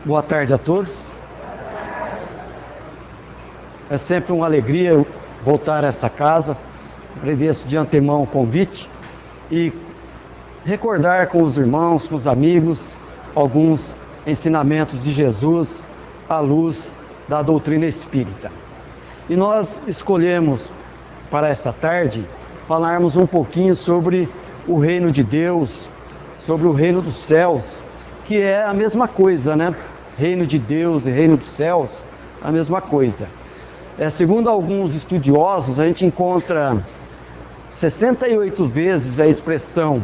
Boa tarde a todos. É sempre uma alegria voltar a essa casa. Agradeço de antemão o convite e recordar com os irmãos, com os amigos, alguns ensinamentos de Jesus à luz da doutrina espírita. E nós escolhemos para essa tarde falarmos um pouquinho sobre o reino de Deus, sobre o reino dos céus, que é a mesma coisa, né? Reino de Deus e reino dos céus, a mesma coisa. Segundo alguns estudiosos, a gente encontra 68 vezes a expressão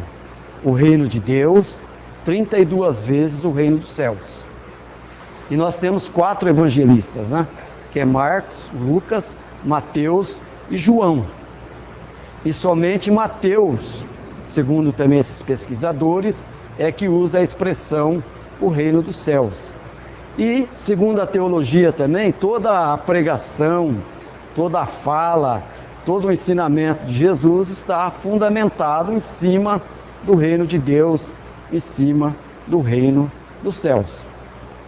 o reino de Deus, 32 vezes o reino dos céus. E nós temos 4 evangelistas, né? Que é Marcos, Lucas, Mateus e João. E somente Mateus, segundo também esses pesquisadores, é que usa a expressão o reino dos céus. E, segundo a teologia também, toda a pregação, toda a fala, todo o ensinamento de Jesus está fundamentado em cima do reino de Deus, em cima do reino dos céus.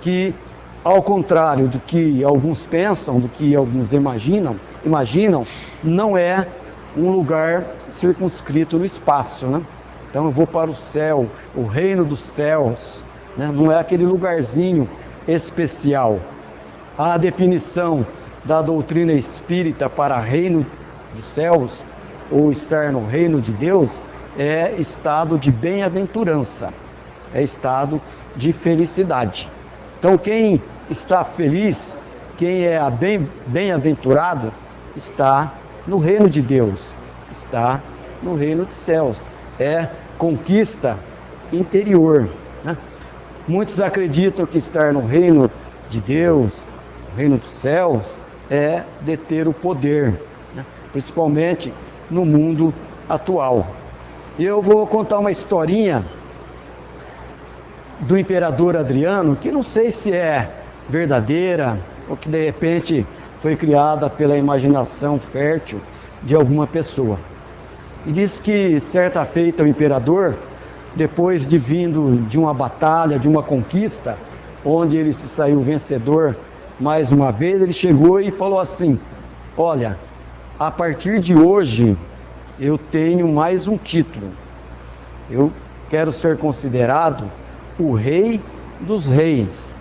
Que, ao contrário do que alguns pensam, do que alguns imaginam, não é um lugar circunscrito no espaço, né? Então eu vou para o céu, o reino dos céus, né? Não é aquele lugarzinho especial. A definição da doutrina espírita para reino dos céus, ou estar no reino de Deus, é estado de bem-aventurança, é estado de felicidade. Então quem está feliz, quem é bem-aventurado, está no reino de Deus, está no reino dos céus. É conquista interior, né? Muitos acreditam que estar no reino de Deus, no reino dos céus, é deter o poder, né? Principalmente no mundo atual. E eu vou contar uma historinha do imperador Adriano, que não sei se é verdadeira ou que de repente foi criada pela imaginação fértil de alguma pessoa. E diz que certa feita o imperador, depois de vindo de uma batalha, de uma conquista, onde ele se saiu vencedor mais uma vez, ele chegou e falou assim: olha, a partir de hoje eu tenho mais um título. Eu quero ser considerado o rei dos reis.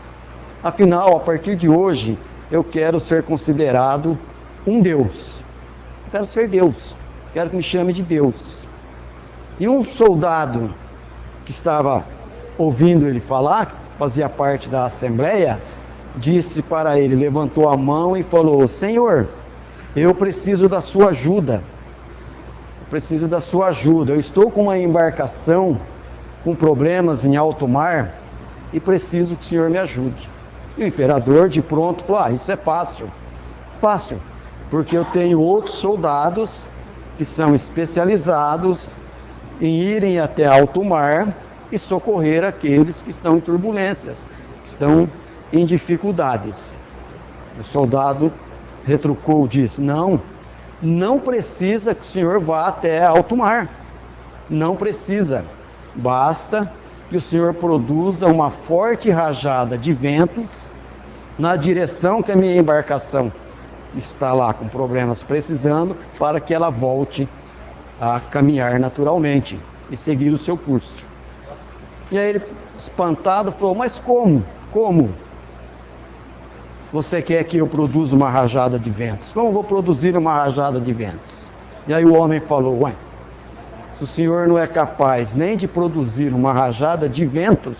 Afinal, a partir de hoje, eu quero ser considerado um Deus. Eu quero ser Deus. Quero que me chame de Deus. E um soldado que estava ouvindo ele falar, fazia parte da assembleia, disse para ele, levantou a mão e falou: Senhor, eu preciso da sua ajuda. Eu preciso da sua ajuda. Eu estou com uma embarcação com problemas em alto mar e preciso que o senhor me ajude. E o imperador de pronto falou: isso é fácil. Fácil, porque eu tenho outros soldados que são especializados em irem até alto mar e socorrer aqueles que estão em turbulências, que estão em dificuldades. O soldado retrucou, disse: não precisa que o senhor vá até alto mar. Não precisa. Basta que o senhor produza uma forte rajada de ventos na direção que a minha embarcação está lá com problemas precisando, para que ela volte a caminhar naturalmente e seguir o seu curso. E aí ele, espantado, falou: mas como? Como você quer que eu produza uma rajada de ventos? Como eu vou produzir uma rajada de ventos? E aí o homem falou: ué, se o senhor não é capaz nem de produzir uma rajada de ventos,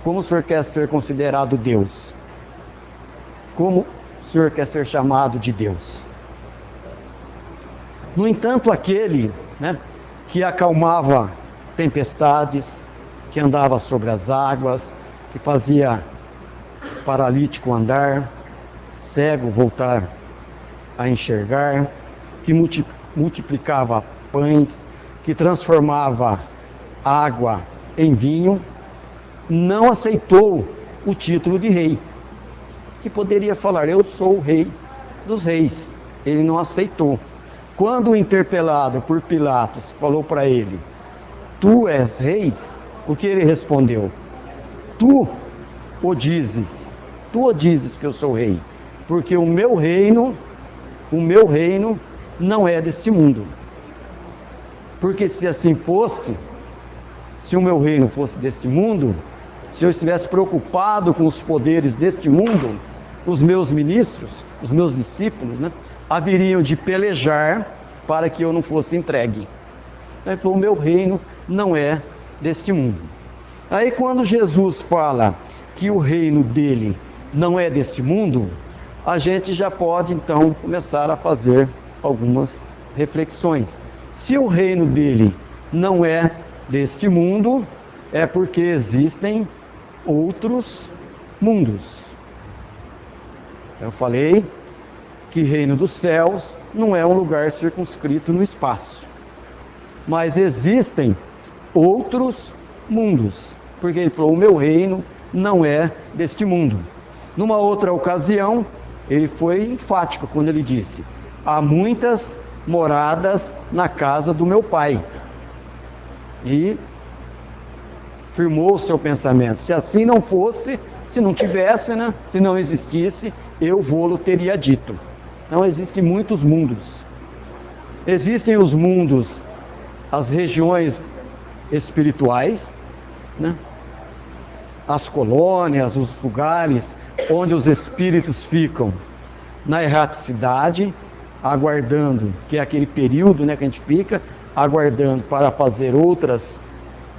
como o senhor quer ser considerado Deus? Como o senhor quer ser chamado de Deus? No entanto, aquele, né, que acalmava tempestades, que andava sobre as águas, que fazia paralítico andar, cego voltar a enxergar, que multiplicava pães, que transformava água em vinho, não aceitou o título de rei, que poderia falar: eu sou o rei dos reis. Ele não aceitou. Quando interpelado por Pilatos, falou para ele: tu és rei? O que ele respondeu? Tu o dizes? Tu o dizes que eu sou rei, porque o meu reino não é deste mundo. Porque se assim fosse, se o meu reino fosse deste mundo, se eu estivesse preocupado com os poderes deste mundo, os meus ministros, os meus discípulos, haveriam de pelejar para que eu não fosse entregue. Então, o meu reino não é deste mundo. Aí quando Jesus fala que o reino dele não é deste mundo, a gente já pode então começar a fazer algumas reflexões. Se o reino dele não é deste mundo, é porque existem outros mundos. Eu falei que reino dos céus não é um lugar circunscrito no espaço, mas existem outros mundos, porque ele falou, o meu reino não é deste mundo. Numa outra ocasião, ele foi enfático quando ele disse, há muitas moradas na casa do meu pai. E firmou o seu pensamento, se assim não fosse, se não tivesse, se não existisse, eu vou-lo teria dito. Então existem muitos mundos. Existem os mundos, as regiões espirituais, as colônias, os lugares onde os espíritos ficam na erraticidade, aguardando, que é aquele período que a gente fica aguardando para fazer outras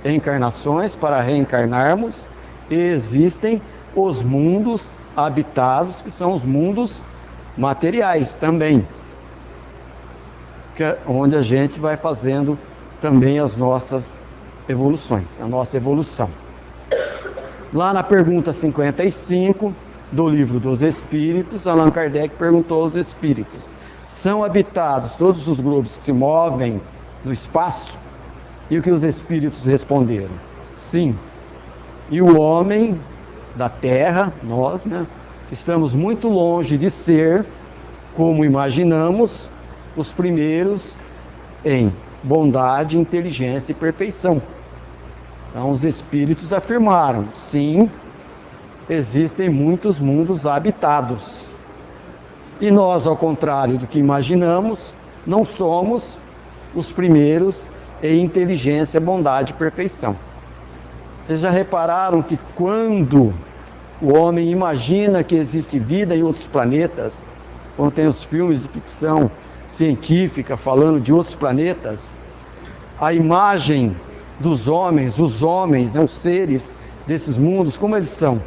encarnações, para reencarnarmos. E existem os mundos habitados, que são os mundos materiais também, que é onde a gente vai fazendo também as nossas evoluções, a nossa evolução. Lá na pergunta 55 do Livro dos Espíritos, Allan Kardec perguntou aos espíritos, são habitados todos os globos que se movem no espaço? E o que os espíritos responderam? Sim. E o homem da Terra, nós, estamos muito longe de ser, como imaginamos, os primeiros em bondade, inteligência e perfeição. Então os espíritos afirmaram, sim, existem muitos mundos habitados. E nós, ao contrário do que imaginamos, não somos os primeiros em inteligência, bondade e perfeição. Vocês já repararam que quando o homem imagina que existe vida em outros planetas, quando tem os filmes de ficção científica falando de outros planetas, a imagem dos homens, os seres desses mundos, como eles são?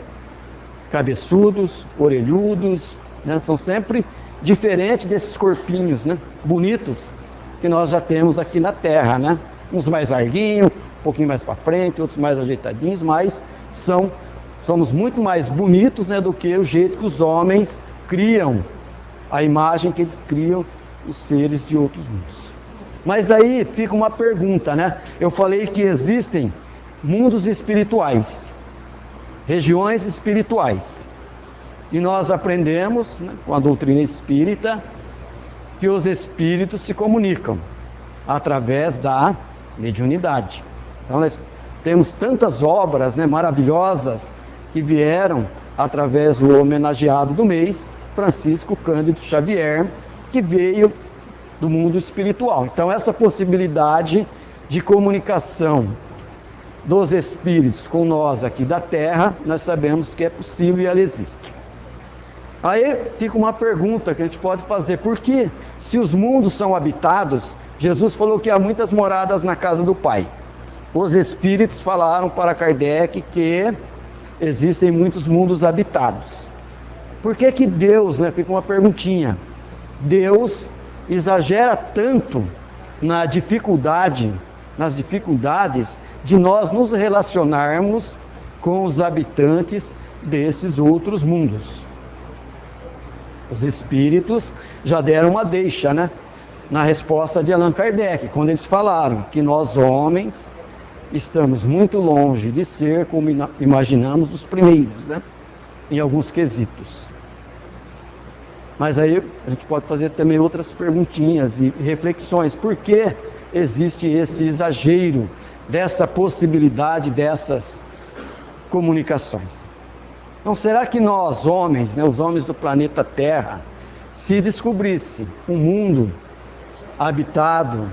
Cabeçudos, orelhudos, são sempre diferentes desses corpinhos, bonitos, que nós já temos aqui na Terra, uns mais larguinhos, um pouquinho mais para frente, outros mais ajeitadinhos, mas somos muito mais bonitos, do que o jeito que os homens criam, a imagem que eles criam os seres de outros mundos. Mas daí fica uma pergunta, Eu falei que existem mundos espirituais, regiões espirituais. E nós aprendemos, com a doutrina espírita, que os espíritos se comunicam através da mediunidade. Então nós temos tantas obras maravilhosas que vieram através do homenageado do mês, Francisco Cândido Xavier, que veio do mundo espiritual. Então essa possibilidade de comunicação dos espíritos com nós aqui da Terra, nós sabemos que é possível e ela existe. Aí fica uma pergunta que a gente pode fazer, por que se os mundos são habitados, Jesus falou que há muitas moradas na casa do Pai. Os espíritos falaram para Kardec que existem muitos mundos habitados. Por que que Deus, fica uma perguntinha, Deus exagera tanto nas dificuldades de nós nos relacionarmos com os habitantes desses outros mundos? Os espíritos já deram uma deixa, na resposta de Allan Kardec, quando eles falaram que nós homens estamos muito longe de ser, como imaginamos, os primeiros, em alguns quesitos. Mas aí a gente pode fazer também outras perguntinhas e reflexões. Por que existe esse exagero dessa possibilidade dessas comunicações? Então, será que nós, homens, né, os homens do planeta Terra, se descobrisse um mundo habitado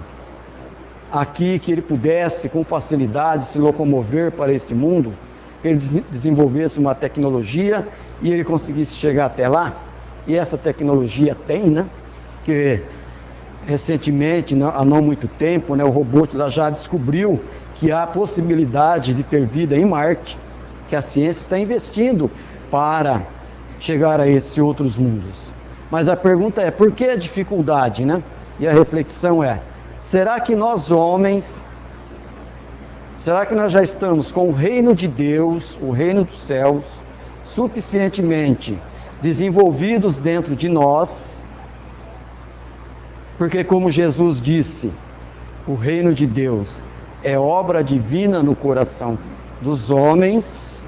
aqui, que ele pudesse com facilidade se locomover para este mundo, que ele desenvolvesse uma tecnologia e ele conseguisse chegar até lá? E essa tecnologia tem, né? Que recentemente, há não muito tempo, né, o robô já descobriu que há possibilidade de ter vida em Marte, que a ciência está investindo para chegar a esses outros mundos. Mas a pergunta é, por que a dificuldade, né? E a reflexão é, será que nós homens, será que nós já estamos com o reino de Deus, o reino dos céus, suficientemente desenvolvidos dentro de nós? Porque, como Jesus disse, o reino de Deus é obra divina no coração dos homens.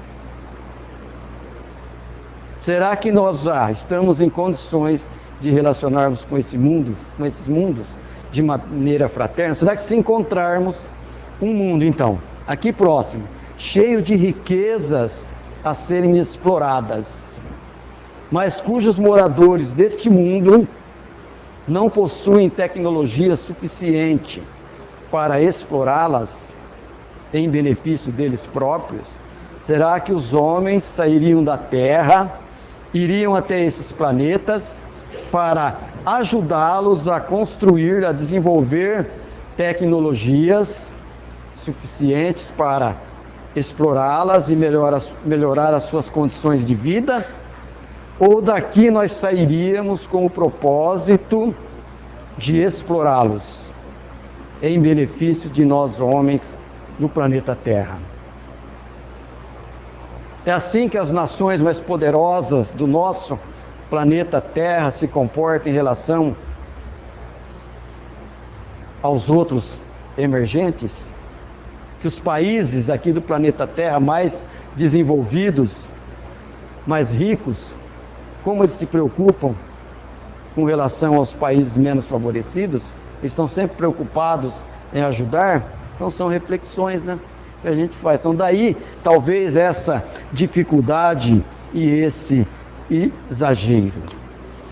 Será que nós já estamos em condições de relacionarmos com esse mundo, com esses mundos, de maneira fraterna? Será que se encontrarmos um mundo, então, aqui próximo, cheio de riquezas a serem exploradas, mas cujos moradores deste mundo não possuem tecnologia suficiente para explorá-las em benefício deles próprios, será que os homens sairiam da Terra, iriam até esses planetas para ajudá-los a construir, a desenvolver tecnologias suficientes para explorá-las e melhorar as suas condições de vida? Ou daqui nós sairíamos com o propósito de explorá-los em benefício de nós homens do planeta Terra? É assim que as nações mais poderosas do nosso planeta Terra se comportam em relação aos outros emergentes? Que os países aqui do planeta Terra mais desenvolvidos, mais ricos, como eles se preocupam com relação aos países menos favorecidos? Estão sempre preocupados em ajudar? Então são reflexões, né, que a gente faz. Então daí talvez essa dificuldade e esse exagero.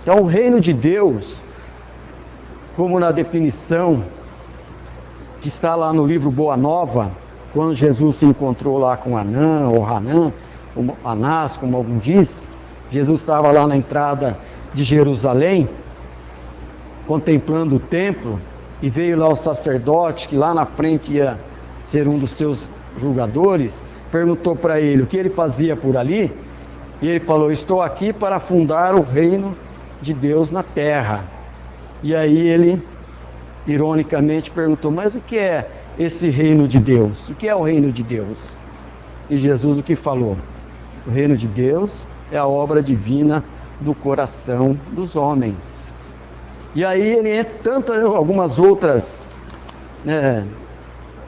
Então o reino de Deus, como na definição que está lá no livro Boa Nova, quando Jesus se encontrou lá com Anã, ou Hanã, ou Anás, como algum diz, Jesus estava lá na entrada de Jerusalém, contemplando o templo, e veio lá o sacerdote, que lá na frente ia ser um dos seus julgadores, perguntou para ele o que ele fazia por ali, e ele falou: estou aqui para fundar o reino de Deus na terra. E aí ele, ironicamente, perguntou: mas o que é esse reino de Deus? O que é o reino de Deus? E Jesus o que falou? O reino de Deus é a obra divina do coração dos homens. E aí ele, entre algumas outras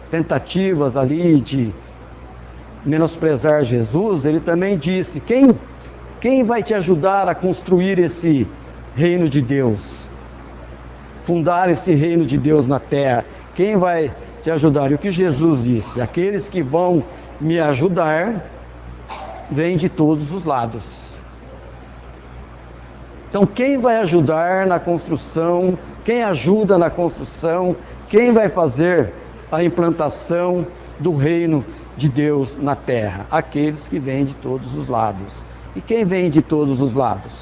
tentativas ali de menosprezar Jesus, ele também disse: quem vai te ajudar a construir esse reino de Deus? Fundar esse reino de Deus na terra? Quem vai te ajudar? E o que Jesus disse? Aqueles que vão me ajudar vêm de todos os lados. Então quem vai ajudar na construção? Quem ajuda na construção? Quem vai fazer a implantação do reino de Deus na terra? Aqueles que vêm de todos os lados. E quem vem de todos os lados?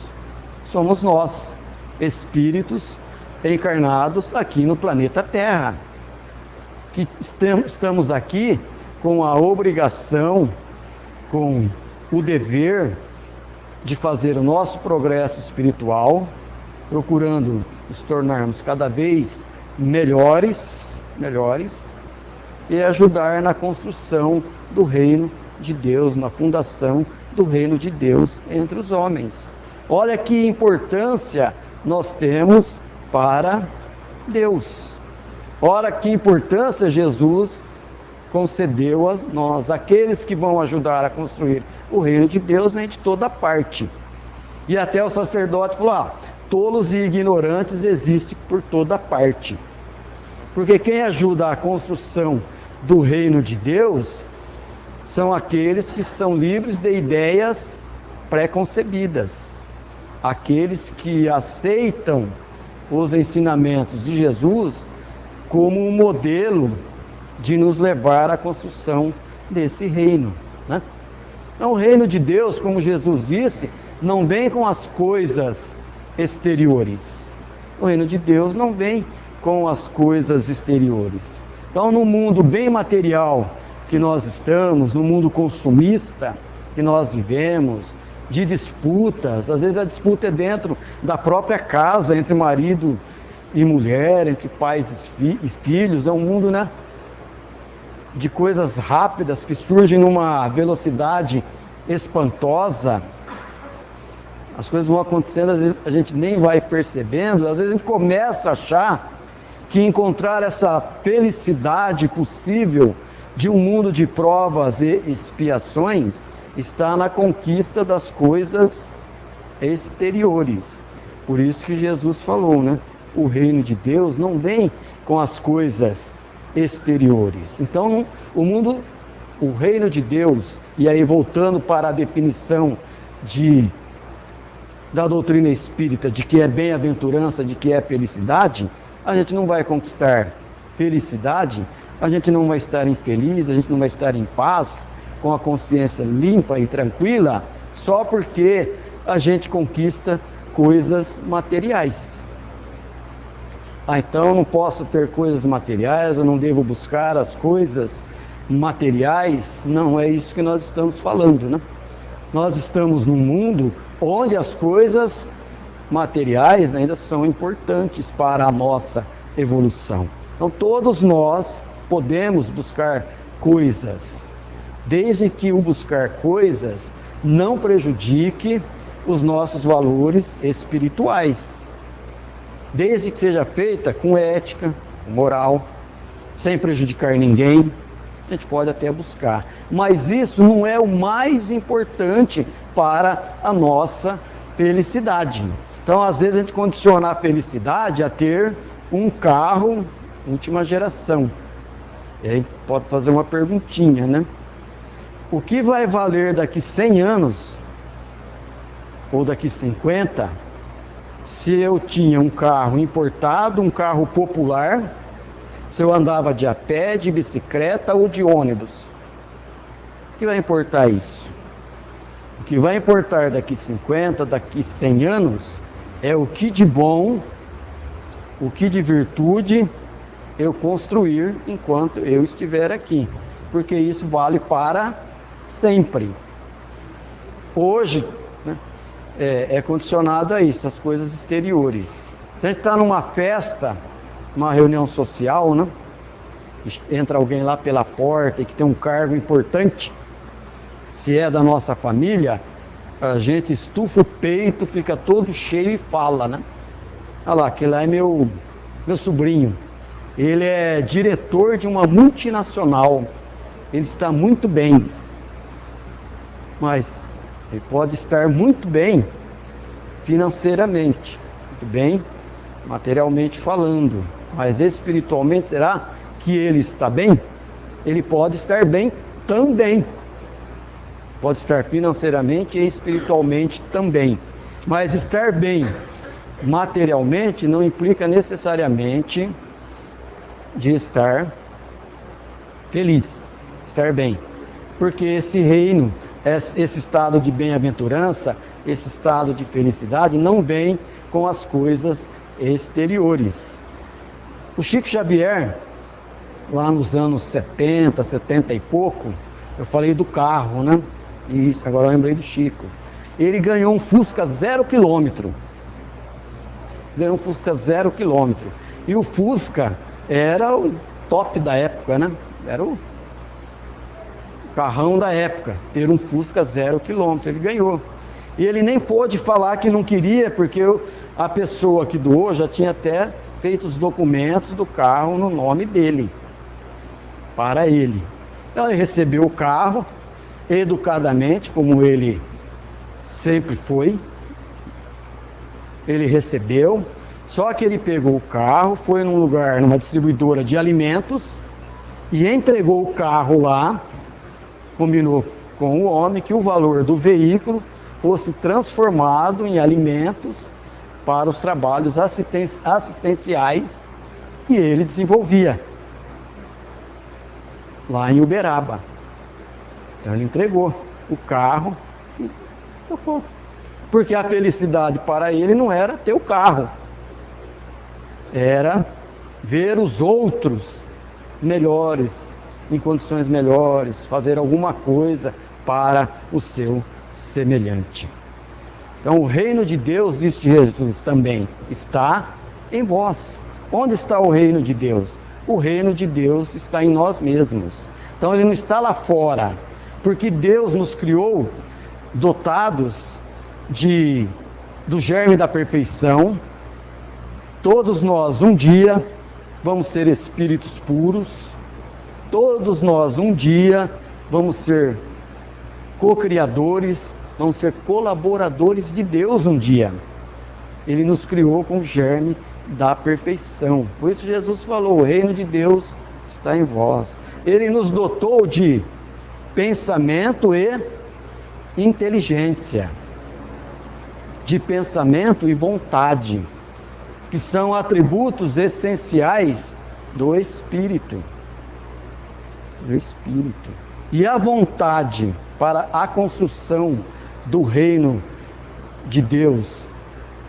Somos nós, espíritos encarnados aqui no planeta Terra, que estamos aqui com a obrigação, com o dever de fazer o nosso progresso espiritual, procurando nos tornarmos cada vez melhores e ajudar na construção do reino de Deus, na fundação do reino de Deus entre os homens. Olha que importância nós temos para Deus. Olha que importância Jesus concedeu a nós. Aqueles que vão ajudar a construir o reino de Deus vem de toda parte. E até o sacerdote falou: tolos e ignorantes existem por toda parte. Porque quem ajuda a construção do reino de Deus são aqueles que são livres de ideias pré-concebidas. Aqueles que aceitam os ensinamentos de Jesus como um modelo de nos levar à construção desse reino, né? Então, o reino de Deus, como Jesus disse, não vem com as coisas exteriores. O reino de Deus não vem com as coisas exteriores. Então, no mundo bem material que nós estamos, no mundo consumista que nós vivemos, de disputas, às vezes a disputa é dentro da própria casa, entre marido e mulher, entre pais e filhos, é um mundo, né, de coisas rápidas que surgem numa velocidade espantosa. As coisas vão acontecendo, às vezes a gente nem vai percebendo, às vezes a gente começa a achar que encontrar essa felicidade possível de um mundo de provas e expiações está na conquista das coisas exteriores. Por isso que Jesus falou, né? O reino de Deus não vem com as coisas exteriores. Então, o reino de Deus, e aí voltando para a definição da doutrina espírita, de que é bem-aventurança, de que é felicidade, a gente não vai conquistar felicidade, a gente não vai estar infeliz, a gente não vai estar em paz, com a consciência limpa e tranquila, só porque a gente conquista coisas materiais. Então eu não posso ter coisas materiais, eu não devo buscar as coisas materiais. Não é isso que nós estamos falando, né? Nós estamos num mundo onde as coisas materiais ainda são importantes para a nossa evolução. Então todos nós podemos buscar coisas, desde que o buscar coisas não prejudique os nossos valores espirituais. Desde que seja feita com ética, moral, sem prejudicar ninguém, a gente pode até buscar. Mas isso não é o mais importante para a nossa felicidade. Então, às vezes, a gente condiciona a felicidade a ter um carro última geração. E aí pode fazer uma perguntinha, né? O que vai valer daqui 100 anos, ou daqui 50, se eu tinha um carro importado, um carro popular, se eu andava de a pé, de bicicleta ou de ônibus? O que vai importar isso? O que vai importar daqui 50, daqui 100 anos, é o que de bom, o que de virtude eu construir enquanto eu estiver aqui. Porque isso vale para sempre. Hoje, né, é condicionado a isso, as coisas exteriores. Se a gente está numa festa, uma reunião social, né, entra alguém lá pela porta e que tem um cargo importante, se é da nossa família, a gente estufa o peito, fica todo cheio e fala, né? Olha lá, aquele lá é meu sobrinho. Ele é diretor de uma multinacional. Ele está muito bem. Mas ele pode estar muito bem financeiramente, muito bem materialmente falando, mas espiritualmente, será que ele está bem? Ele pode estar bem também, pode estar financeiramente e espiritualmente também, mas estar bem materialmente não implica necessariamente de estar feliz, estar bem, porque esse reino, esse estado de bem-aventurança, esse estado de felicidade não vem com as coisas exteriores. O Chico Xavier, lá nos anos 70, 70 e pouco, eu falei do carro, né? E agora eu lembrei do Chico. Ele ganhou um Fusca 0 km. Ganhou um Fusca 0 km. E o Fusca era o top da época, né? Era o carrão da época, ter um Fusca 0 km, ele ganhou. E ele nem pôde falar que não queria, porque a pessoa que doou já tinha até feito os documentos do carro no nome dele, para ele. Então ele recebeu o carro, educadamente, como ele sempre foi, ele recebeu, só que ele pegou o carro, foi num lugar, numa distribuidora de alimentos, e entregou o carro lá, combinou com o homem que o valor do veículo fosse transformado em alimentos para os trabalhos assistenciais que ele desenvolvia lá em Uberaba. Então ele entregou o carro e tocou. Porque a felicidade para ele não era ter o carro, era ver os outros melhores, em condições melhores, fazer alguma coisa para o seu semelhante. Então o reino de Deus, diz Jesus também, está em vós. Onde está o reino de Deus? O reino de Deus está em nós mesmos. Então ele não está lá fora, porque Deus nos criou dotados do germe da perfeição. Todos nós um dia vamos ser espíritos puros, todos nós um dia vamos ser co-criadores, vamos ser colaboradores de Deus um dia. Ele nos criou com o germe da perfeição. Por isso Jesus falou, o reino de Deus está em vós. Ele nos dotou de pensamento e inteligência, de pensamento e vontade, que são atributos essenciais do Espírito. E a vontade para a construção do reino de Deus,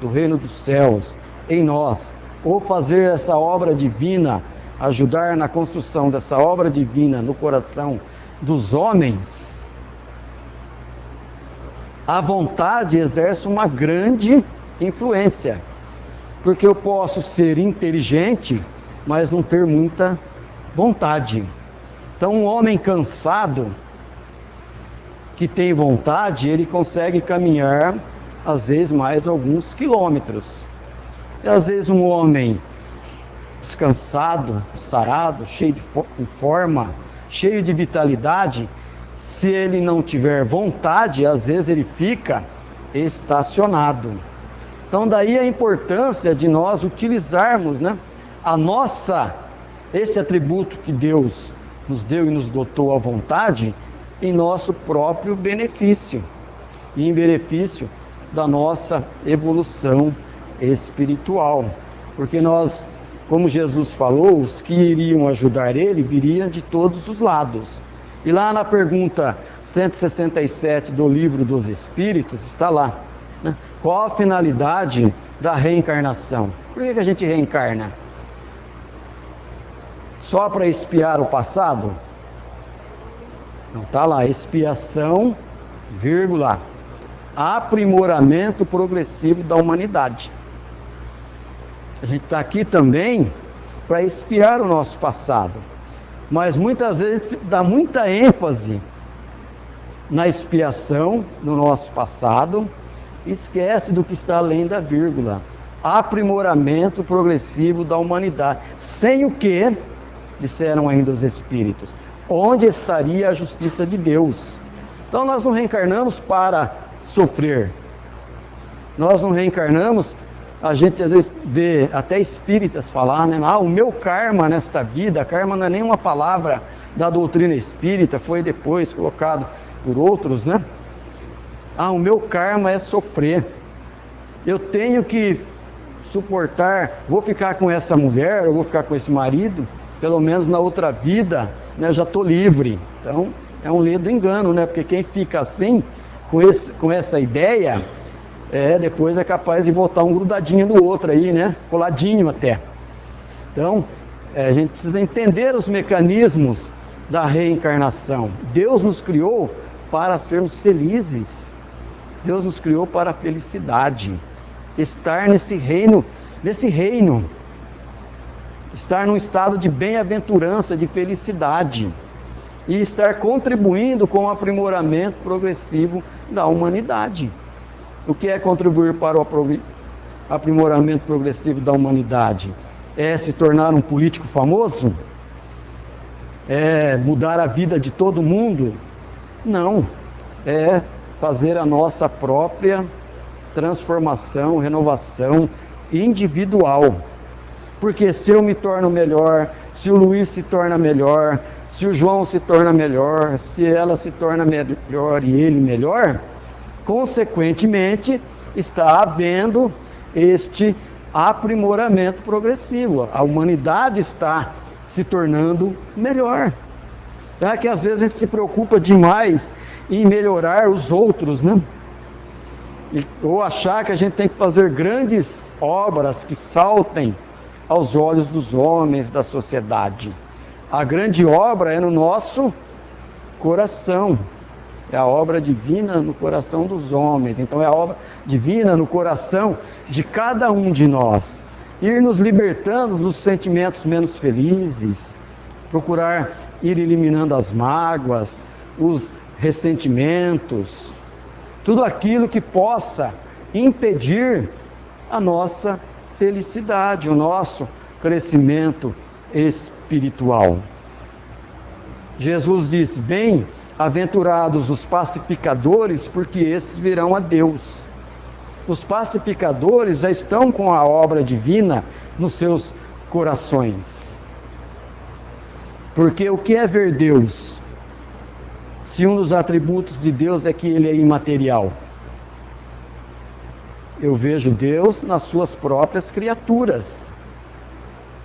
do reino dos céus, em nós, ou fazer essa obra divina, ajudar na construção dessa obra divina no coração dos homens, a vontade exerce uma grande influência, porque eu posso ser inteligente, mas não ter muita vontade. Então um homem cansado, que tem vontade, ele consegue caminhar às vezes mais alguns quilômetros. E às vezes um homem descansado, sarado, cheio de forma, cheio de vitalidade, se ele não tiver vontade, às vezes ele fica estacionado. Então daí a importância de nós utilizarmos, esse atributo que Deus nos deu e nos dotou a vontade, em nosso próprio benefício e em benefício da nossa evolução espiritual. Porque nós, como Jesus falou, os que iriam ajudar ele viriam de todos os lados. E lá na pergunta 167 do Livro dos Espíritos, está lá, qual a finalidade da reencarnação? Por que a gente reencarna? Só para expiar o passado? Não, está lá, expiação, vírgula, aprimoramento progressivo da humanidade. A gente está aqui também para expiar o nosso passado, mas muitas vezes dá muita ênfase na expiação do nosso passado, esquece do que está além da vírgula, aprimoramento progressivo da humanidade, sem o que, disseram ainda os Espíritos, onde estaria a justiça de Deus? Então nós não reencarnamos para sofrer, nós não reencarnamos. A gente às vezes vê até espíritas falar, o meu karma nesta vida. Karma não é nenhuma palavra da doutrina espírita, foi depois colocado por outros, o meu karma é sofrer, eu tenho que suportar, vou ficar com essa mulher, eu vou ficar com esse marido, pelo menos na outra vida, eu já estou livre. Então é um ledo engano, porque quem fica assim, com essa ideia, depois é capaz de voltar um grudadinho no outro aí, coladinho até. Então a gente precisa entender os mecanismos da reencarnação. Deus nos criou para sermos felizes, Deus nos criou para a felicidade, estar nesse reino, estar num estado de bem-aventurança, de felicidade, e estar contribuindo com o aprimoramento progressivo da humanidade. O que é contribuir para o aprimoramento progressivo da humanidade? É se tornar um político famoso? É mudar a vida de todo mundo? Não. É fazer a nossa própria transformação, renovação individual. Porque se eu me torno melhor, se o Luiz se torna melhor, se o João se torna melhor, se ela se torna melhor e ele melhor, consequentemente, está havendo este aprimoramento progressivo. A humanidade está se tornando melhor. É que às vezes a gente se preocupa demais em melhorar os outros, né? Ou achar que a gente tem que fazer grandes obras que saltem aos olhos dos homens, da sociedade. A grande obra é no nosso coração. É a obra divina no coração dos homens. Então é a obra divina no coração de cada um de nós. Ir nos libertando dos sentimentos menos felizes, procurar ir eliminando as mágoas, os ressentimentos, tudo aquilo que possa impedir a nossa felicidade, o nosso crescimento espiritual. Jesus disse: bem-aventurados os pacificadores, porque esses virão a Deus. Os pacificadores já estão com a obra divina nos seus corações. Porque o que é ver Deus? Se um dos atributos de Deus é que ele é imaterial. Eu vejo Deus nas suas próprias criaturas,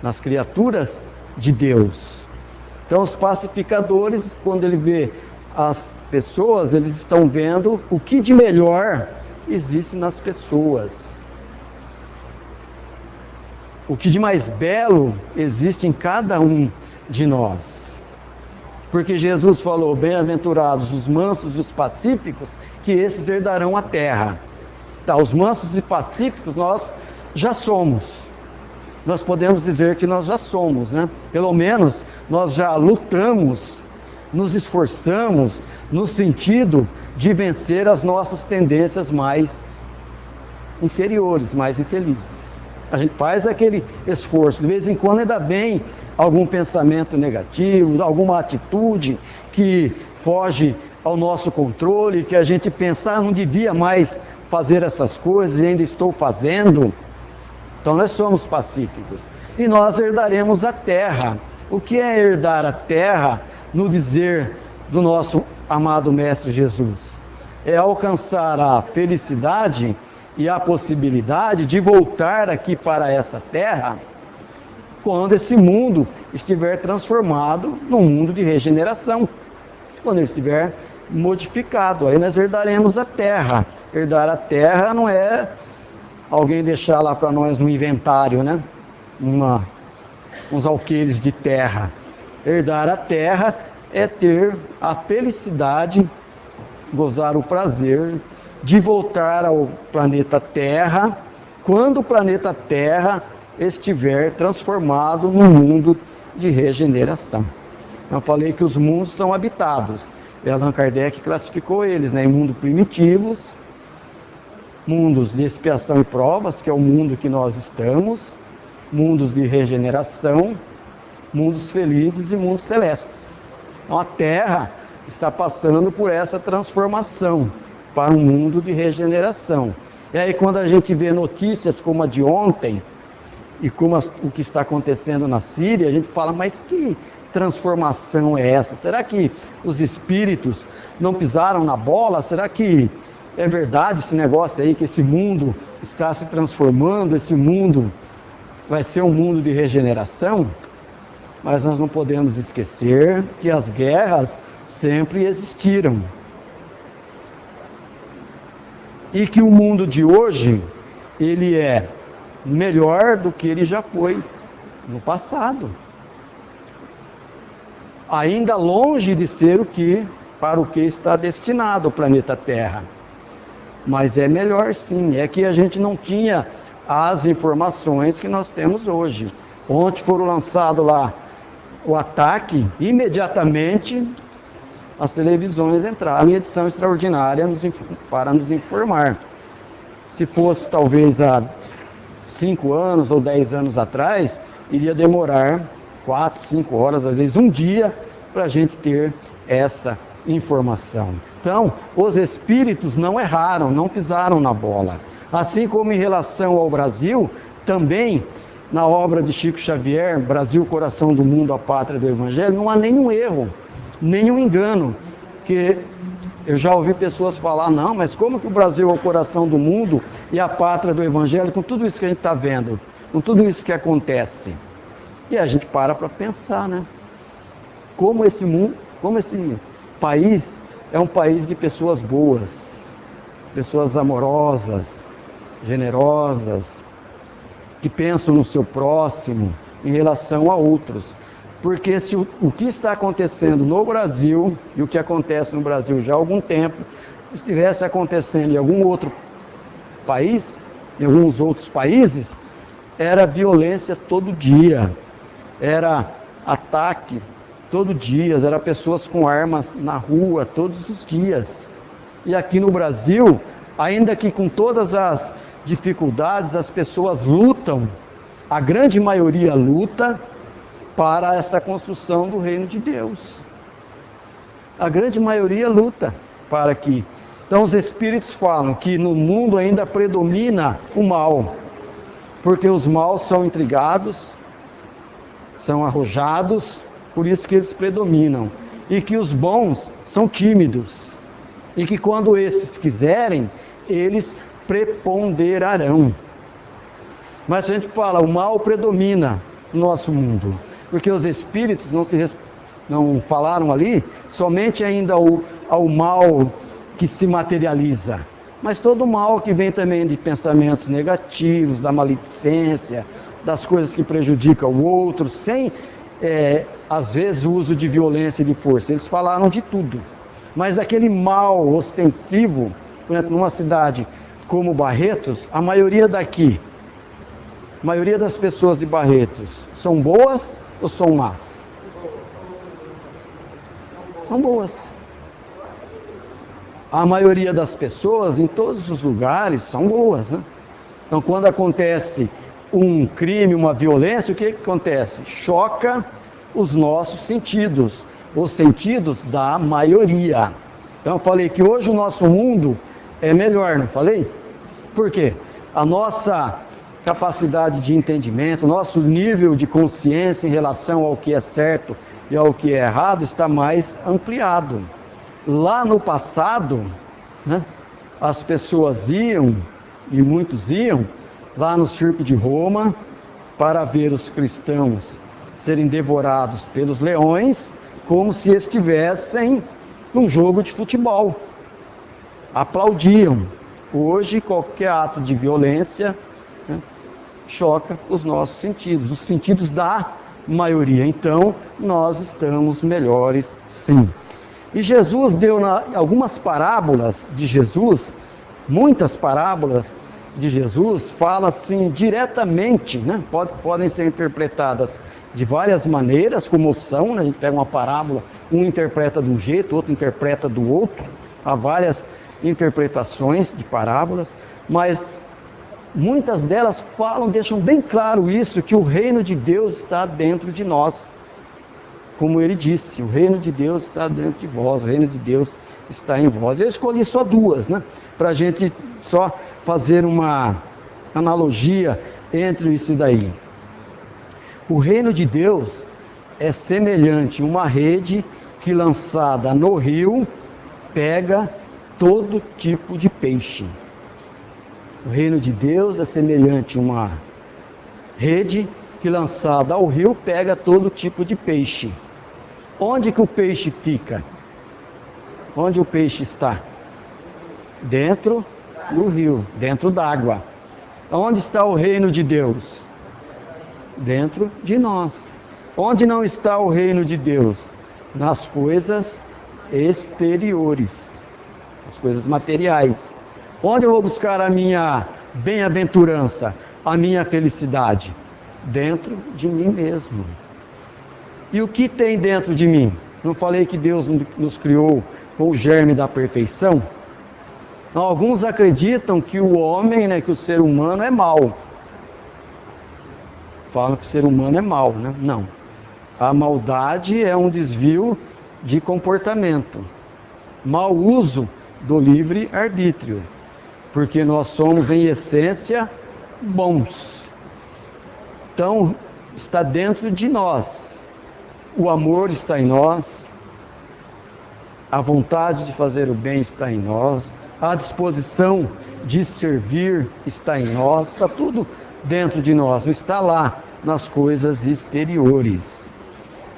nas criaturas de Deus. Então os pacificadores, quando ele vê as pessoas, eles estão vendo o que de melhor existe nas pessoas. O que de mais belo existe em cada um de nós. Porque Jesus falou: bem-aventurados os mansos e os pacíficos, que esses herdarão a terra. Tá, os mansos e pacíficos nós já somos. Nós podemos dizer que nós já somos, né? Pelo menos nós já lutamos, nos esforçamos no sentido de vencer as nossas tendências mais inferiores, mais infelizes. A gente faz aquele esforço, de vez em quando ainda vem algum pensamento negativo, alguma atitude que foge ao nosso controle, que a gente pensa: não devia mais fazer essas coisas e ainda estou fazendo. Então nós somos pacíficos e nós herdaremos a terra. O que é herdar a terra no dizer do nosso amado Mestre Jesus? É alcançar a felicidade e a possibilidade de voltar aqui para essa terra quando esse mundo estiver transformado num mundo de regeneração, quando ele estiver modificado. Aí nós herdaremos a terra. Herdar a terra não é alguém deixar lá para nós no inventário, né? Uns alqueires de terra. Herdar a terra é ter a felicidade, gozar o prazer de voltar ao planeta Terra quando o planeta Terra estiver transformado num mundo de regeneração. Eu falei que os mundos são habitados. E Allan Kardec classificou eles, né, em mundos primitivos, mundos de expiação e provas, que é o mundo que nós estamos, mundos de regeneração, mundos felizes e mundos celestes. Então a Terra está passando por essa transformação para um mundo de regeneração. E aí quando a gente vê notícias como a de ontem, e como o que está acontecendo na Síria, a gente fala: mas que transformação é essa? Será que os espíritos não pisaram na bola? Será que é verdade esse negócio aí, que esse mundo está se transformando, esse mundo vai ser um mundo de regeneração? Mas nós não podemos esquecer que as guerras sempre existiram. E que o mundo de hoje, ele é melhor do que ele já foi no passado. Ainda longe de ser para o que está destinado o planeta Terra. Mas é melhor sim. É que a gente não tinha as informações que nós temos hoje. Ontem foram lançados lá o ataque, imediatamente as televisões entraram em edição extraordinária para nos informar. Se fosse talvez há 5 anos ou 10 anos atrás, iria demorar 4, 5 horas, às vezes um dia, para a gente ter essa informação. Então, os espíritos não erraram, não pisaram na bola. Assim como em relação ao Brasil, também na obra de Chico Xavier, Brasil, Coração do Mundo, a Pátria do Evangelho, não há nenhum erro, nenhum engano, que Eu já ouvi pessoas falar, não, mas como que o Brasil é o coração do mundo e a pátria do Evangelho, com tudo isso que a gente está vendo, com tudo isso que acontece? E a gente para pensar, né? Como esse mundo, como esse país é um país de pessoas boas, pessoas amorosas, generosas, que pensam no seu próximo em relação a outros. Porque se o que está acontecendo no Brasil, e o que acontece no Brasil já há algum tempo, estivesse acontecendo em algum outro país, em alguns outros países, era violência todo dia, era ataque todo dia, era pessoas com armas na rua todos os dias. E aqui no Brasil, ainda que com todas as dificuldades, as pessoas lutam, a grande maioria luta para essa construção do reino de Deus. A grande maioria luta para que. Então os espíritos falam que no mundo ainda predomina o mal, porque os maus são intrigados, são arrojados, por isso que eles predominam. E que os bons são tímidos, e que quando esses quiserem, eles preponderarão. Mas a gente fala, o mal predomina no nosso mundo, porque os espíritos não falaram ali somente ainda ao mal que se materializa, mas todo o mal que vem também de pensamentos negativos, da maledicência, das coisas que prejudicam o outro, sem, às vezes, o uso de violência e de força. Eles falaram de tudo, mas daquele mal ostensivo, por exemplo, numa cidade como Barretos, a maioria das pessoas de Barretos são boas ou são más? São boas. A maioria das pessoas em todos os lugares são boas, né? Então, quando acontece um crime, uma violência, o que acontece? Choca os nossos sentidos, os sentidos da maioria. Então, eu falei que hoje o nosso mundo é melhor, não falei? Por quê? A nossa capacidade de entendimento, nosso nível de consciência em relação ao que é certo e ao que é errado está mais ampliado. Lá no passado, né, as pessoas iam, e muitos iam, lá no circo de Roma, para ver os cristãos serem devorados pelos leões, como se estivessem num jogo de futebol. Aplaudiam. Hoje, qualquer ato de violência, né, choca os nossos sentidos, os sentidos da maioria. Então, nós estamos melhores, sim. E Jesus deu algumas parábolas de Jesus, muitas parábolas de Jesus, fala assim diretamente, né? Podem ser interpretadas de várias maneiras, como são, né? A gente pega uma parábola, um interpreta de um jeito, outro interpreta do outro, há várias interpretações de parábolas, mas muitas delas deixam bem claro isso, que o reino de Deus está dentro de nós. Como ele disse, o reino de Deus está dentro de vós, o reino de Deus está em vós. Eu escolhi só duas, né? Para a gente só fazer uma analogia entre isso daí. O reino de Deus é semelhante a uma rede que, lançada no rio, pega todo tipo de peixe. O reino de Deus é semelhante a uma rede que, lançada ao rio, pega todo tipo de peixe. Onde que o peixe fica? Onde o peixe está? Dentro do rio, dentro d'água. Onde está o reino de Deus? Dentro de nós. Onde não está o reino de Deus? Nas coisas exteriores, as coisas materiais. Onde eu vou buscar a minha bem-aventurança, a minha felicidade? Dentro de mim mesmo. E o que tem dentro de mim? Não falei que Deus nos criou com o germe da perfeição? Alguns acreditam que o homem, né, que o ser humano é mau. Falam que o ser humano é mau, né? Não. A maldade é um desvio de comportamento. Mau uso do livre-arbítrio. Porque nós somos, em essência, bons. Então, está dentro de nós. O amor está em nós. A vontade de fazer o bem está em nós, a disposição de servir está em nós, está tudo dentro de nós, não está lá nas coisas exteriores.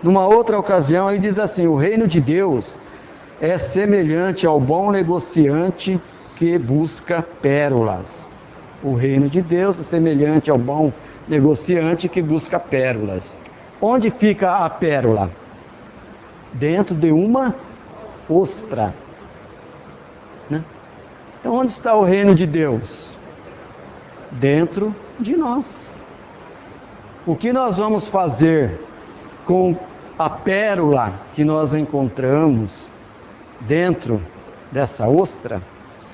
Numa outra ocasião ele diz assim: o reino de Deus é semelhante ao bom negociante que busca pérolas. O reino de Deus é semelhante ao bom negociante que busca pérolas. Onde fica a pérola? Dentro de uma ostra, né? Então onde está o reino de Deus? Dentro de nós. O que nós vamos fazer com a pérola que nós encontramos dentro dessa ostra?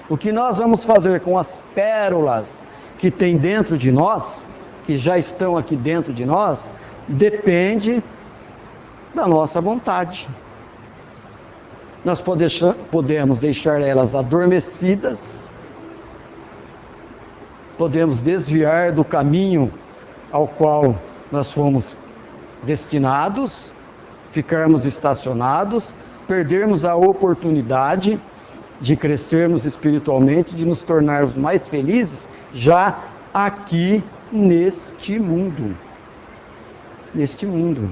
O que nós vamos fazer com as pérolas que tem dentro de nós, que já estão aqui dentro de nós, depende da nossa vontade. Nós podemos deixar elas adormecidas, podemos desviar do caminho ao qual nós fomos destinados, ficarmos estacionados, perdermos a oportunidade de crescermos espiritualmente, de nos tornarmos mais felizes já aqui neste mundo. Neste mundo.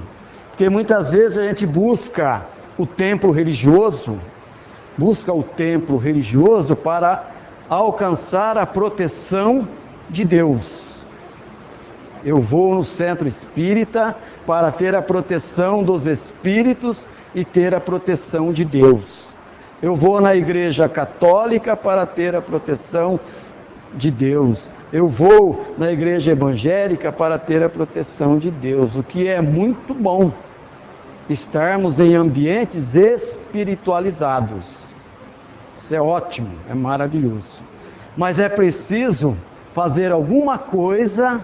Porque muitas vezes a gente busca o templo religioso para alcançar a proteção de Deus. Eu vou no centro espírita para ter a proteção dos espíritos e ter a proteção de Deus. Eu vou na igreja católica para ter a proteção de Deus. Eu vou na igreja evangélica para ter a proteção de Deus. O que é muito bom, estarmos em ambientes espiritualizados. Isso é ótimo, é maravilhoso. Mas é preciso fazer alguma coisa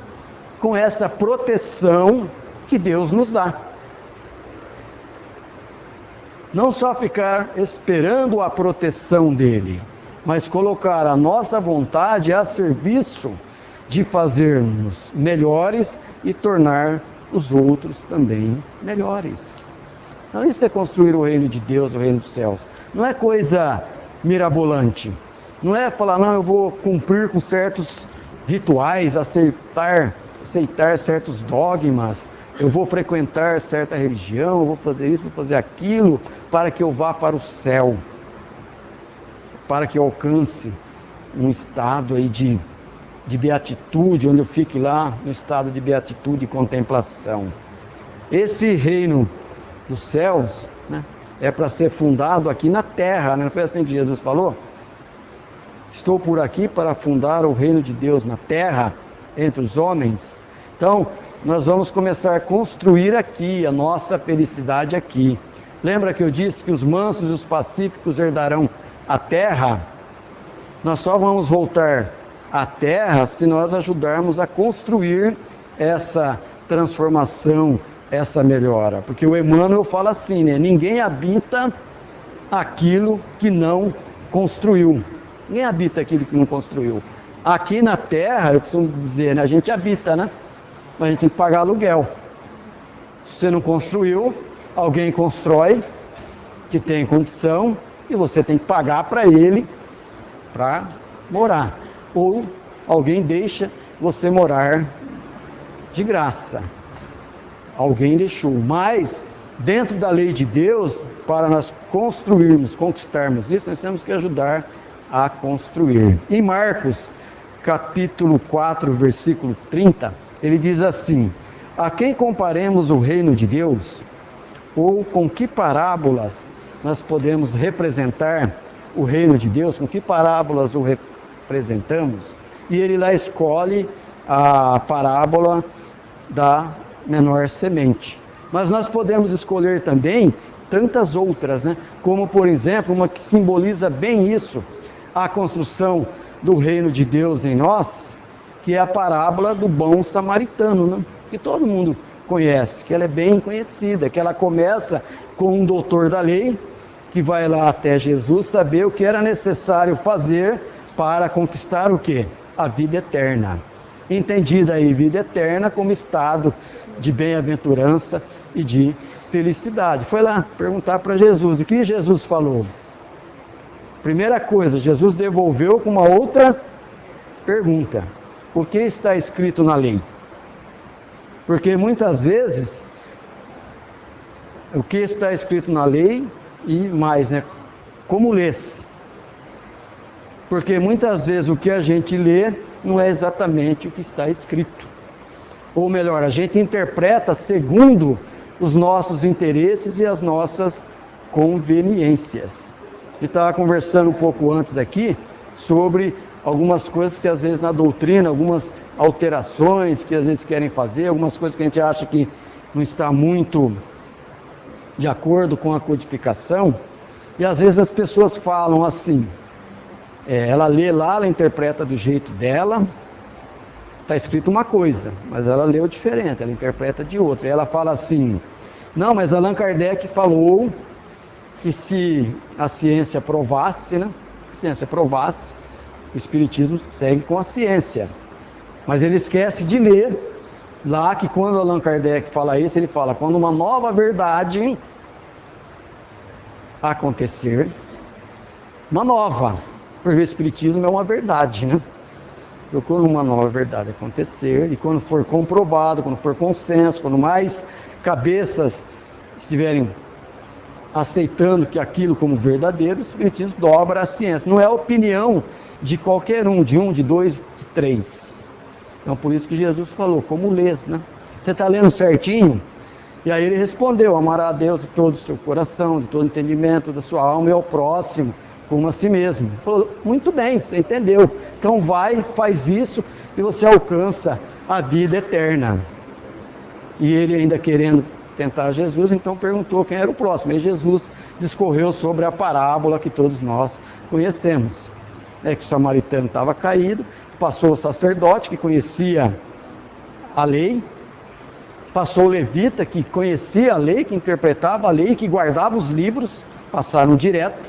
com essa proteção que Deus nos dá. Não só ficar esperando a proteção dele, mas colocar a nossa vontade a serviço de fazermos melhores e tornar os outros também melhores. Então isso é construir o reino de Deus, o reino dos céus. Não é coisa mirabolante. Não é falar, não, eu vou cumprir com certos rituais, aceitar certos dogmas, eu vou frequentar certa religião, eu vou fazer isso, vou fazer aquilo, para que eu vá para o céu, para que eu alcance um estado aí de beatitude, onde eu fique lá no estado de beatitude e contemplação. Esse reino dos céus, né, é para ser fundado aqui na terra, né? Não foi assim que Jesus falou? Estou por aqui para fundar o reino de Deus na terra, entre os homens. Então, nós vamos começar a construir aqui a nossa felicidade aqui. Lembra que eu disse que os mansos e os pacíficos herdarão a terra? Nós só vamos voltar à terra se nós ajudarmos a construir essa transformação, essa melhora. Porque o Emmanuel fala assim, né? Ninguém habita aquilo que não construiu. Ninguém habita aquilo que não construiu. Aqui na terra, eu costumo dizer, né? A gente habita, né? Mas a gente tem que pagar aluguel. Se você não construiu, alguém constrói, que tem condição, e você tem que pagar para ele, para morar. Ou alguém deixa você morar de graça. Alguém deixou. Mas, dentro da lei de Deus, para nós construirmos, conquistarmos isso, nós temos que ajudar a construir. Em Marcos, capítulo 4, versículo 30, ele diz assim: a quem comparemos o reino de Deus? Ou com que parábolas nós podemos representar o reino de Deus? Com que parábolas o representamos? E ele lá escolhe a parábola da menor semente. Mas nós podemos escolher também tantas outras, né? Como, por exemplo, uma que simboliza bem isso, a construção do reino de Deus em nós, que é a parábola do bom samaritano, né? Que todo mundo conhece, que ela é bem conhecida, que ela começa com um doutor da lei, que vai lá até Jesus saber o que era necessário fazer para conquistar o quê? A vida eterna. Entendida aí, vida eterna como estado de bem-aventurança e de felicidade. Foi lá perguntar para Jesus. O que Jesus falou? Primeira coisa, Jesus devolveu com uma outra pergunta. O que está escrito na lei? Porque muitas vezes, o que está escrito na lei e mais, né? Como lês? Porque muitas vezes o que a gente lê não é exatamente o que está escrito. Ou melhor, a gente interpreta segundo os nossos interesses e as nossas conveniências. A gente estava conversando um pouco antes aqui sobre algumas coisas que às vezes na doutrina, algumas alterações que às vezes querem fazer, algumas coisas que a gente acha que não está muito de acordo com a codificação. E às vezes as pessoas falam assim, ela lê lá, ela interpreta do jeito dela, está escrito uma coisa, mas ela leu diferente, ela interpreta de outra. E ela fala assim, não, mas Allan Kardec falou que se a ciência provasse, né? A ciência provasse, o Espiritismo segue com a ciência. Mas ele esquece de ler lá que quando Allan Kardec fala isso, ele fala, quando uma nova verdade acontecer, uma nova, porque o Espiritismo é uma verdade, né? Então, quando uma nova verdade acontecer, e quando for comprovado, quando for consenso, quando mais cabeças estiverem aceitando que aquilo como verdadeiro, o Espiritismo dobra a ciência. Não é a opinião de qualquer um, de dois, de três. Então, por isso que Jesus falou, como lês, né? Você está lendo certinho? E aí ele respondeu, amará a Deus de todo o seu coração, de todo o entendimento da sua alma e ao próximo, como a si mesmo. Ele falou, muito bem, você entendeu. Então vai, faz isso e você alcança a vida eterna. E ele ainda querendo tentar Jesus, então perguntou quem era o próximo. E Jesus discorreu sobre a parábola que todos nós conhecemos. Que o samaritano estava caído, passou o sacerdote que conhecia a lei, passou o levita que conhecia a lei, que interpretava a lei, que guardava os livros, passaram direto,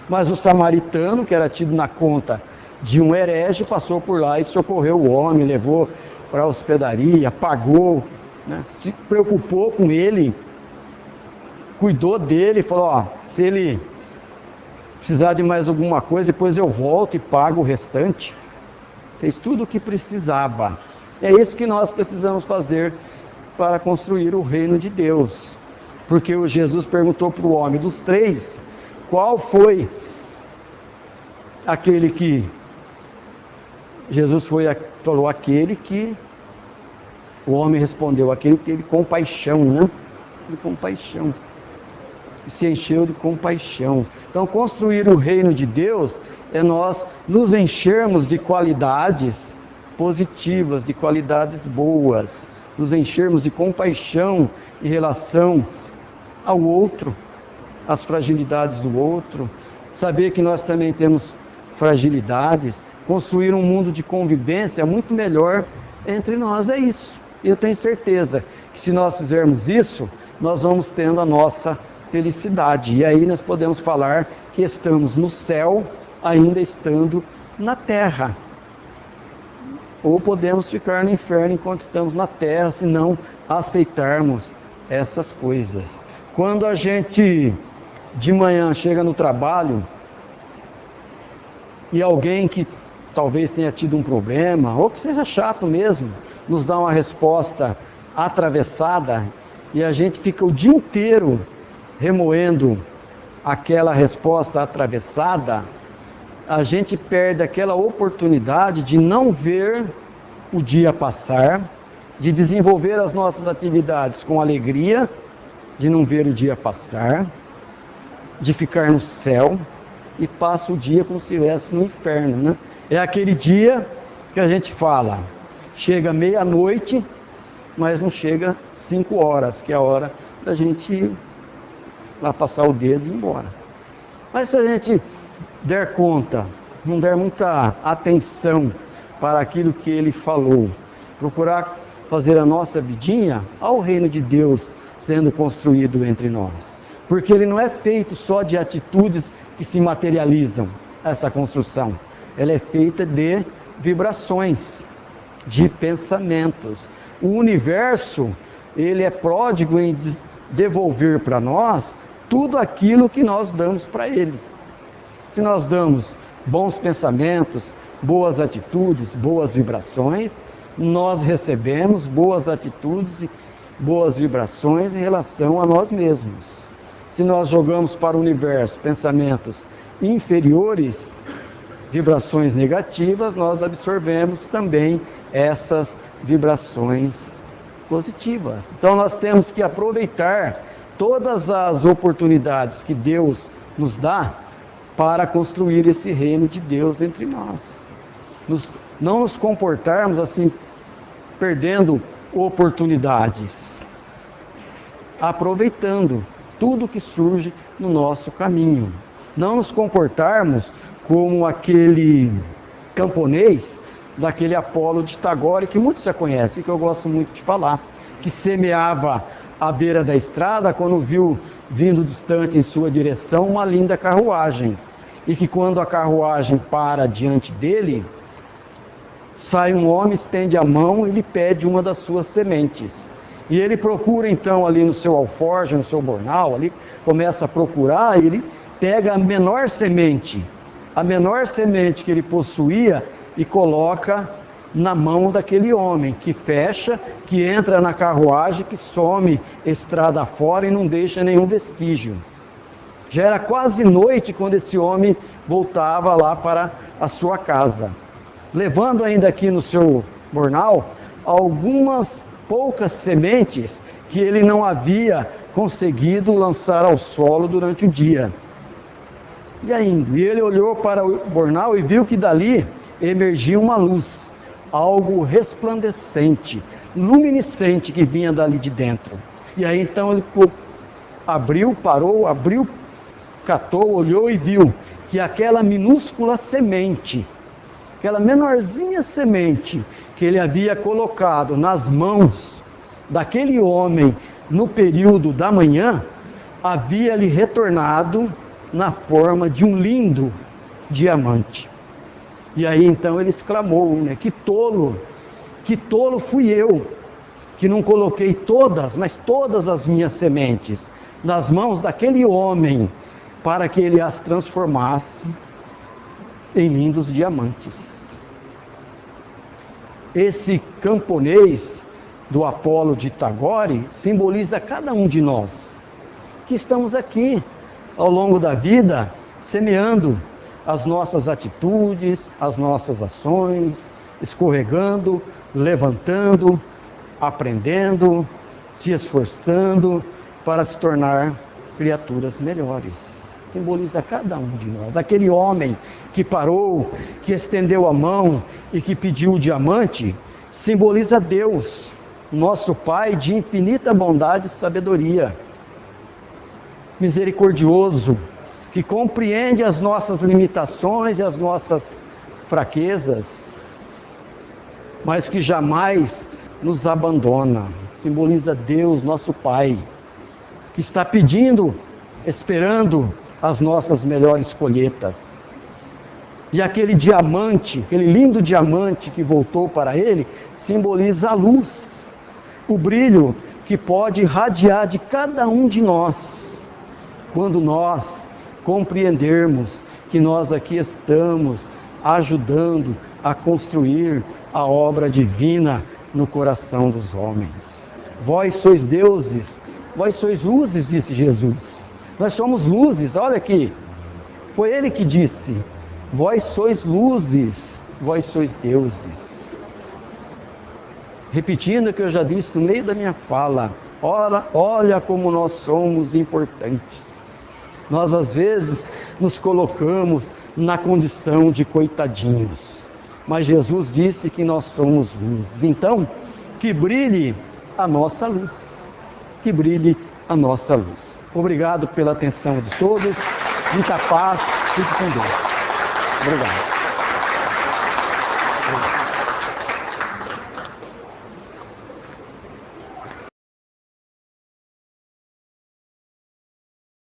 mas o samaritano, que era tido na conta de um herege, passou por lá e socorreu o homem, levou para a hospedaria, pagou, né? Se preocupou com ele, cuidou dele, falou, se ele precisar de mais alguma coisa, depois eu volto e pago o restante. Fez tudo o que precisava. É isso que nós precisamos fazer para construir o reino de Deus. Porque o Jesus perguntou para o homem dos três, qual foi aquele que... Jesus falou aquele que... O homem respondeu, aquele que teve compaixão, né? De compaixão. Se encheu de compaixão. Então, construir o reino de Deus é nós nos enchermos de qualidades positivas, de qualidades boas, nos enchermos de compaixão em relação ao outro, às fragilidades do outro, saber que nós também temos fragilidades, construir um mundo de convivência muito melhor entre nós, é isso. Eu tenho certeza que se nós fizermos isso, nós vamos tendo a nossa felicidade. E aí nós podemos falar que estamos no céu, ainda estando na terra. Ou podemos ficar no inferno enquanto estamos na terra, se não aceitarmos essas coisas. Quando a gente de manhã chega no trabalho e alguém que talvez tenha tido um problema, ou que seja chato mesmo, nos dá uma resposta atravessada e a gente fica o dia inteiro remoendo aquela resposta atravessada, a gente perde aquela oportunidade de não ver o dia passar, de desenvolver as nossas atividades com alegria, de não ver o dia passar, de ficar no céu e passa o dia como se estivesse no inferno, né? É aquele dia que a gente fala, chega meia-noite, mas não chega 5 horas, que é a hora da gente ir lá passar o dedo e ir embora. Mas se a gente der conta, não der muita atenção para aquilo que ele falou, procurar fazer a nossa vidinha ao reino de Deus sendo construído entre nós. Porque ele não é feito só de atitudes que se materializam, essa construção. Ela é feita de vibrações, de pensamentos. O universo, ele é pródigo em devolver para nós tudo aquilo que nós damos para Ele. Se nós damos bons pensamentos, boas atitudes, boas vibrações, nós recebemos boas atitudes e boas vibrações em relação a nós mesmos. Se nós jogamos para o universo pensamentos inferiores, vibrações negativas, nós absorvemos também essas vibrações positivas. Então nós temos que aproveitar todas as oportunidades que Deus nos dá para construir esse reino de Deus entre nós. Não nos comportarmos assim, perdendo oportunidades, aproveitando tudo que surge no nosso caminho. Não nos comportarmos como aquele camponês daquele Apolo de Tagore, que muitos já conhecem, que eu gosto muito de falar, que semeava à beira da estrada quando viu vindo distante em sua direção uma linda carruagem, e que quando a carruagem para diante dele, sai um homem, estende a mão e lhe pede uma das suas sementes. E ele procura então ali no seu alforje, no seu bornal, ali começa a procurar, e ele pega a menor semente que ele possuía e coloca na mão daquele homem, que fecha, que entra na carruagem, que some estrada fora e não deixa nenhum vestígio. Já era quase noite quando esse homem voltava lá para a sua casa, levando ainda aqui no seu bornal algumas poucas sementes que ele não havia conseguido lançar ao solo durante o dia. E ele olhou para o bornal e viu que dali emergia uma luz, algo resplandecente, luminescente, que vinha dali de dentro. E aí então ele parou, catou, olhou e viu que aquela minúscula semente, aquela menorzinha semente que ele havia colocado nas mãos daquele homem no período da manhã, havia lhe retornado na forma de um lindo diamante. E aí então ele exclamou, né? Que tolo fui eu, que não coloquei todas as minhas sementes nas mãos daquele homem, para que ele as transformasse em lindos diamantes. Esse camponês do Apolo de Tagore simboliza cada um de nós, que estamos aqui ao longo da vida, semeando as nossas atitudes, as nossas ações, escorregando, levantando, aprendendo, se esforçando para se tornar criaturas melhores. Simboliza cada um de nós. Aquele homem que parou, que estendeu a mão e que pediu o diamante, simboliza Deus, nosso Pai de infinita bondade e sabedoria, misericordioso, que compreende as nossas limitações e as nossas fraquezas, mas que jamais nos abandona. Simboliza Deus, nosso Pai, que está pedindo, esperando as nossas melhores colheitas. E aquele diamante, aquele lindo diamante que voltou para ele, simboliza a luz, o brilho que pode irradiar de cada um de nós, quando nós compreendermos que nós aqui estamos ajudando a construir a obra divina no coração dos homens. Vós sois deuses, vós sois luzes, disse Jesus. Nós somos luzes, olha aqui. Foi ele que disse, vós sois luzes, vós sois deuses. Repetindo o que eu já disse no meio da minha fala, olha como nós somos importantes. Nós às vezes nos colocamos na condição de coitadinhos, mas Jesus disse que nós somos luzes. Então, que brilhe a nossa luz, que brilhe a nossa luz. Obrigado pela atenção de todos, muita paz, fique com Deus. Obrigado.